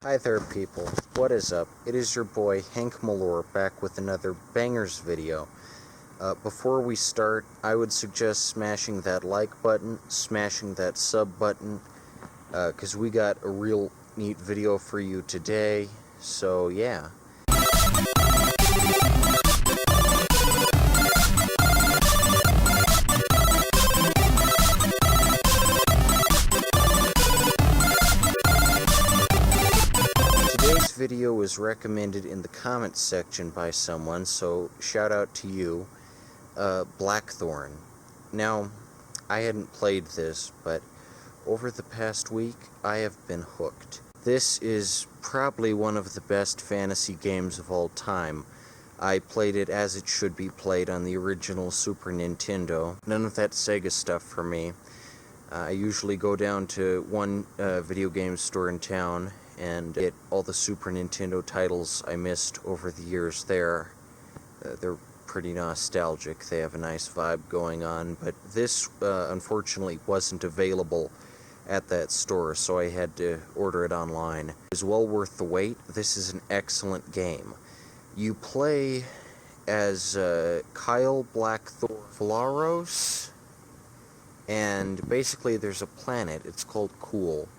Hi there people, what is up? It is your boy Hank Mellor back with another bangers video. Before we start, I would suggest smashing that like button, smashing that sub button, because we got a real neat video for you today, so yeah. Today's video was recommended in the comments section by someone, so shout out to you, Blackthorne. Now, I hadn't played this, but over the past week, I have been hooked. This is probably one of the best fantasy games of all time. I played it as it should be played on the original Super Nintendo. None of that Sega stuff for me. I usually go down to one video game store in town and get all the Super Nintendo titles I missed over the years there. They're pretty nostalgic, they have a nice vibe going on, but this unfortunately wasn't available at that store, so I had to order it online. It was well worth the wait. This is an excellent game. You play as Kyle Blackthorne Vlaros, and basically there's a planet, it's called Cool.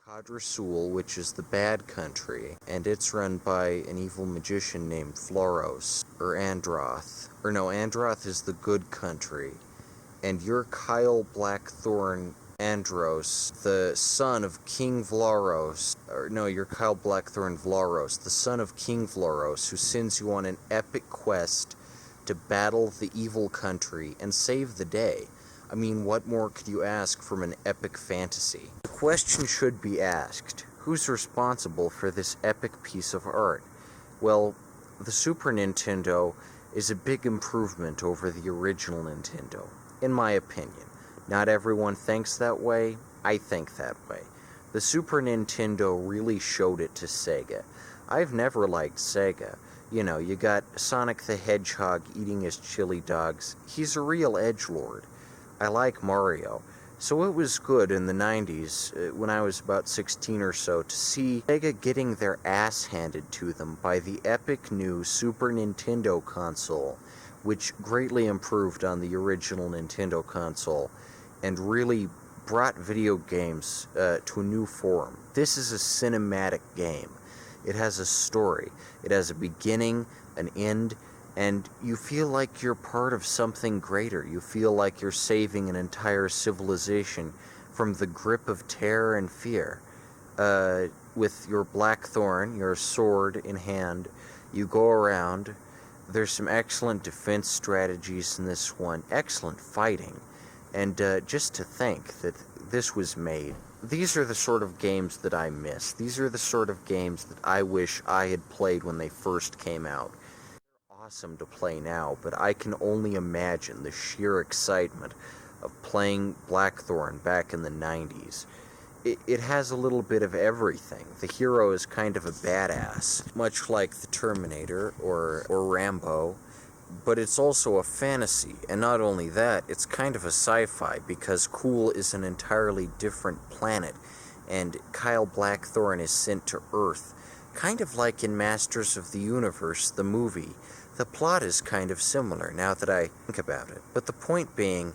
Kadrasul, which is the bad country, and it's run by an evil magician named Floros, or Androth. Or no, Androth is the good country, and you're Kyle Blackthorne Andros, the son of King Vlaros. Or no, you're Kyle Blackthorne Vlaros, the son of King Vlaros, who sends you on an epic quest to battle the evil country and save the day. I mean, what more could you ask from an epic fantasy? The question should be asked, who's responsible for this epic piece of art? Well, the Super Nintendo is a big improvement over the original Nintendo, in my opinion. Not everyone thinks that way, I think that way. The Super Nintendo really showed it to Sega. I've never liked Sega. You know, you got Sonic the Hedgehog eating his chili dogs. He's a real edgelord. I like Mario. So it was good in the 90s, when I was about 16 or so, to see Sega getting their ass handed to them by the epic new Super Nintendo console, which greatly improved on the original Nintendo console, and really brought video games to a new form. This is a cinematic game. It has a story. It has a beginning, an end, and you feel like you're part of something greater. You feel like you're saving an entire civilization from the grip of terror and fear. With your Blackthorne, your sword in hand, you go around. There's some excellent defense strategies in this one, excellent fighting, and just to think that this was made. These are the sort of games that I miss. These are the sort of games that I wish I had played when they first came out. Awesome to play now, but I can only imagine the sheer excitement of playing Blackthorne back in the 90s. It has a little bit of everything. The hero is kind of a badass, much like the Terminator or Rambo, but it's also a fantasy, and not only that, it's kind of a sci-fi, because Cool is an entirely different planet, and Kyle Blackthorne is sent to Earth, kind of like in Masters of the Universe, the movie. The plot is kind of similar, now that I think about it. But the point being,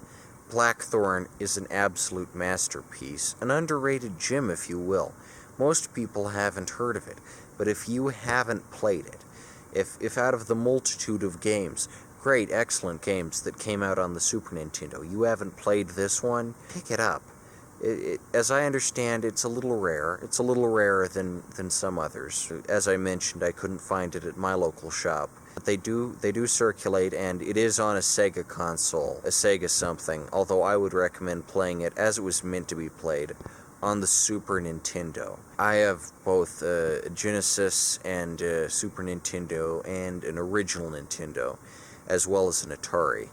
Blackthorne is an absolute masterpiece, an underrated gem, if you will. Most people haven't heard of it, but if you haven't played it, if out of the multitude of games, great, excellent games that came out on the Super Nintendo, you haven't played this one, pick it up. As I understand, it's a little rare. It's a little rarer than some others. As I mentioned, I couldn't find it at my local shop. But they do circulate, and it is on a Sega console, a Sega something, although I would recommend playing it as it was meant to be played, on the Super Nintendo. I have both a Genesis and a Super Nintendo and an original Nintendo, as well as an Atari.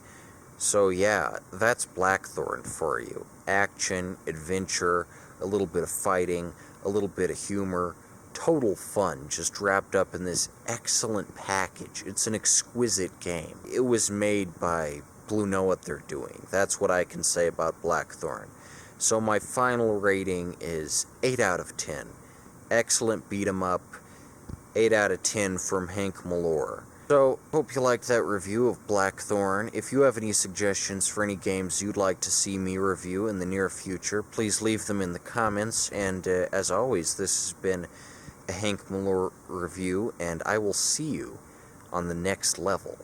So yeah, that's Blackthorne for you. Action, adventure, a little bit of fighting, a little bit of humor, total fun just wrapped up in this excellent package. It's an exquisite game. It was made by Blue know what they're doing. That's what I can say about Blackthorne. So my final rating is 8 out of 10. excellent beat 'em up, 8 out of 10 from Hank Mellor. So, hope you liked that review of Blackthorne. If you have any suggestions for any games you'd like to see me review in the near future, please leave them in the comments, and as always, this has been a Hank Mellor review, and I will see you on the next level.